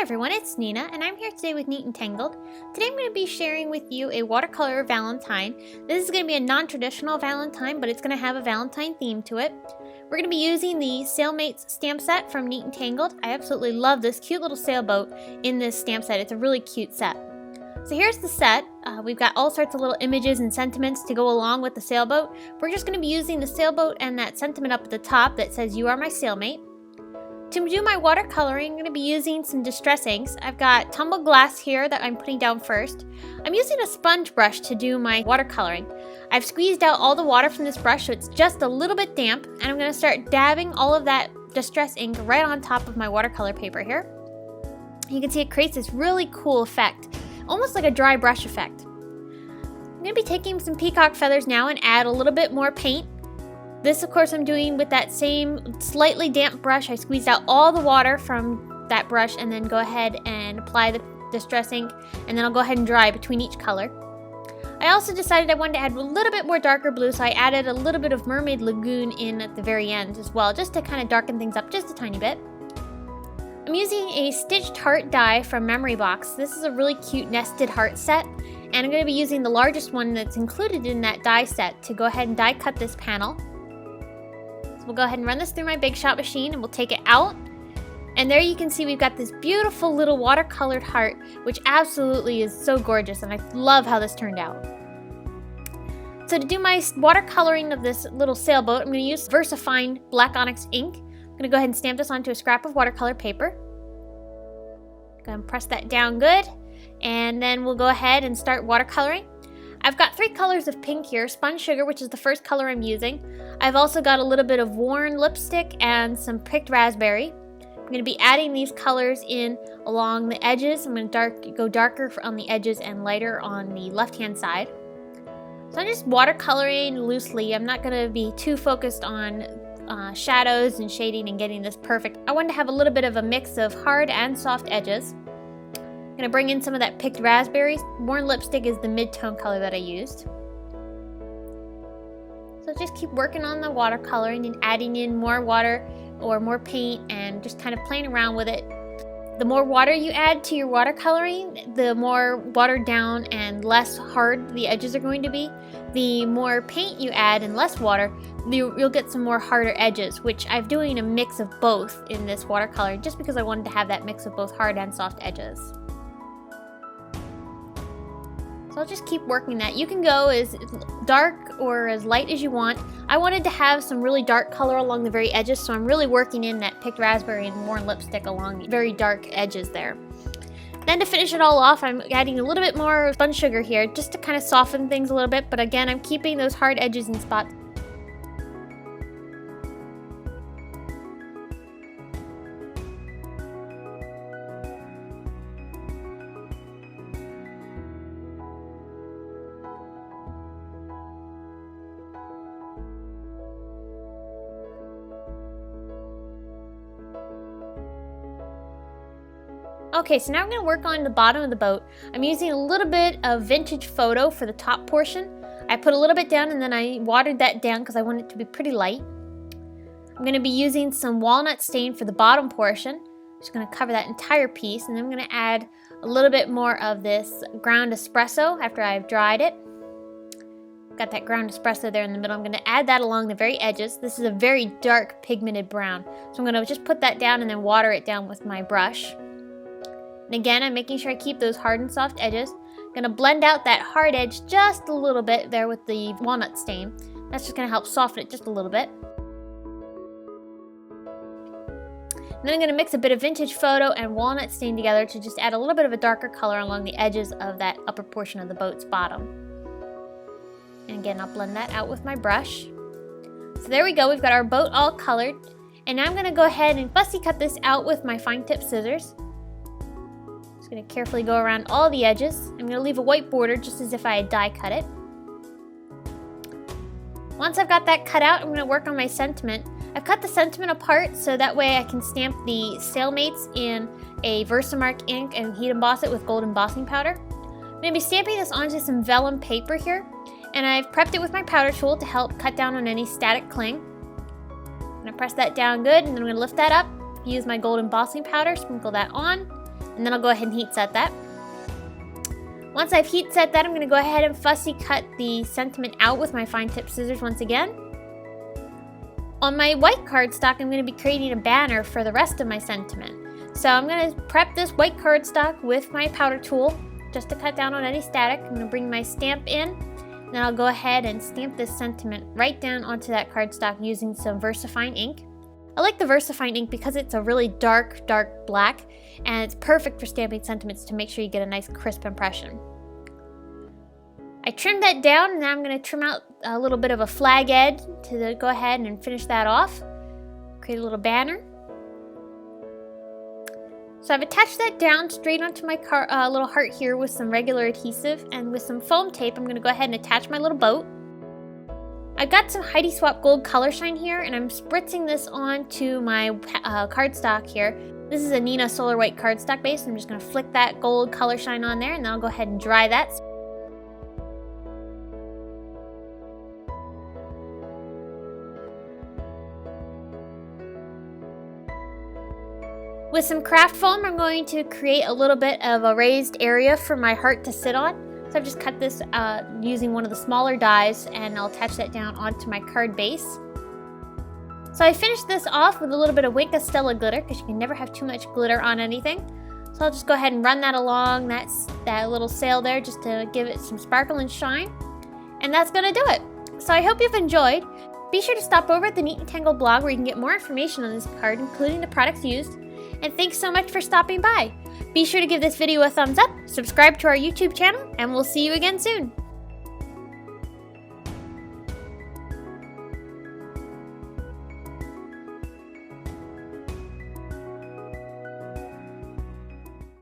everyone, it's Nina, and I'm here today with Neat and Tangled. Today I'm going to be sharing with you a watercolor Valentine. This is going to be a non-traditional Valentine, but it's going to have a Valentine theme to it. We're going to be using the Sailmates stamp set from Neat and Tangled. I absolutely love this cute little sailboat in this stamp set. It's a really cute set. So here's the set. We've got all sorts of little images and sentiments to go along with the sailboat. We're just going to be using the sailboat and that sentiment up at the top that says, "You are my sailmate." To do my watercoloring, I'm going to be using some distress inks. I've got tumbled glass here that I'm putting down first. I'm using a sponge brush to do my watercoloring. I've squeezed out all the water from this brush so it's just a little bit damp, and I'm going to start dabbing all of that distress ink right on top of my watercolor paper here. You can see it creates this really cool effect, almost like a dry brush effect. I'm going to be taking some peacock feathers now and add a little bit more paint. This, of course, I'm doing with that same slightly damp brush. I squeezed out all the water from that brush and then go ahead and apply the distress ink, and then I'll go ahead and dry between each color. I also decided I wanted to add a little bit more darker blue, so I added a little bit of Mermaid Lagoon in at the very end as well, just to kind of darken things up just a tiny bit. I'm using a stitched heart die from Memory Box. This is a really cute nested heart set, and I'm going to be using the largest one that's included in that die set to go ahead and die cut this panel. We'll go ahead and run this through my Big Shot machine and we'll take it out. And there you can see we've got this beautiful little watercolored heart, which absolutely is so gorgeous, and I love how this turned out. So to do my watercoloring of this little sailboat, I'm going to use VersaFine Black Onyx ink. I'm going to go ahead and stamp this onto a scrap of watercolor paper. Go ahead and press that down good, and then we'll go ahead and start watercoloring. I've got 3 colors of pink here: Spun Sugar, which is the first color I'm using. I've also got a little bit of Worn Lipstick and some Picked Raspberry. I'm going to be adding these colors in along the edges. I'm going to go darker on the edges and lighter on the left-hand side. So I'm just watercoloring loosely. I'm not going to be too focused on shadows and shading and getting this perfect. I wanted to have a little bit of a mix of hard and soft edges. I'm going to bring in some of that Picked Raspberries. Worn Lipstick is the mid-tone color that I used. So just keep working on the watercoloring and adding in more water or more paint and just kind of playing around with it. The more water you add to your watercoloring, the more watered down and less hard the edges are going to be. The more paint you add and less water, you'll get some more harder edges, which I'm doing a mix of both in this watercolor just because I wanted to have that mix of both hard and soft edges. So I'll just keep working that. You can go as dark or as light as you want. I wanted to have some really dark color along the very edges, so I'm really working in that Picked Raspberry and Worn Lipstick along the very dark edges there. Then to finish it all off, I'm adding a little bit more Spun Sugar here just to kind of soften things a little bit, but again, I'm keeping those hard edges in spots. Okay, so now I'm going to work on the bottom of the boat. I'm using a little bit of Vintage Photo for the top portion. I put a little bit down and then I watered that down because I want it to be pretty light. I'm going to be using some Walnut Stain for the bottom portion. I'm just going to cover that entire piece, and then I'm going to add a little bit more of this Ground Espresso after I've dried it. Got that Ground Espresso there in the middle. I'm going to add that along the very edges. This is a very dark pigmented brown, so I'm going to just put that down and then water it down with my brush. And again, I'm making sure I keep those hard and soft edges. I'm going to blend out that hard edge just a little bit there with the Walnut Stain. That's just going to help soften it just a little bit. And then I'm going to mix a bit of Vintage Photo and Walnut Stain together to just add a little bit of a darker color along the edges of that upper portion of the boat's bottom. And again, I'll blend that out with my brush. So there we go, we've got our boat all colored. And now I'm going to go ahead and fussy cut this out with my fine tip scissors. Just going to carefully go around all the edges. I'm going to leave a white border just as if I had die cut it. Once I've got that cut out, I'm going to work on my sentiment. I've cut the sentiment apart so that way I can stamp the Sailmates in a Versamark ink and heat emboss it with gold embossing powder. I'm going to be stamping this onto some vellum paper here, and I've prepped it with my powder tool to help cut down on any static cling. I'm going to press that down good, and then I'm going to lift that up, use my gold embossing powder, sprinkle that on. and then I'll go ahead and heat set that. Once I've heat set that, I'm going to go ahead and fussy cut the sentiment out with my fine tip scissors once again. On my white cardstock, I'm going to be creating a banner for the rest of my sentiment. So I'm going to prep this white cardstock with my powder tool just to cut down on any static. I'm going to bring my stamp in, then I'll go ahead and stamp this sentiment right down onto that cardstock using some VersaFine ink. I like the VersaFine ink because it's a really dark black, and it's perfect for stamping sentiments to make sure you get a nice crisp impression. I trimmed that down, and now I'm going to trim out a little bit of a flag edge to go ahead and finish that off. Create a little banner. So I've attached that down straight onto my little heart here with some regular adhesive, and with some foam tape I'm going to go ahead and attach my little boat. I've got some Heidi Swap Gold Color Shine here, and I'm spritzing this onto my cardstock here. This is a Neenah Solar White cardstock base, and I'm just going to flick that gold color shine on there, and then I'll go ahead and dry that. With some craft foam, I'm going to create a little bit of a raised area for my heart to sit on. So I've just cut this using one of the smaller dies, and I'll attach that down onto my card base. So I finished this off with a little bit of Wink of Stella glitter, because you can never have too much glitter on anything. So I'll just go ahead and run that along that little sail there just to give it some sparkle and shine. And that's going to do it. So I hope you've enjoyed. Be sure to stop over at the Neat and Tangled blog where you can get more information on this card, including the products used. And thanks so much for stopping by. Be sure to give this video a thumbs up, subscribe to our YouTube channel, and we'll see you again soon.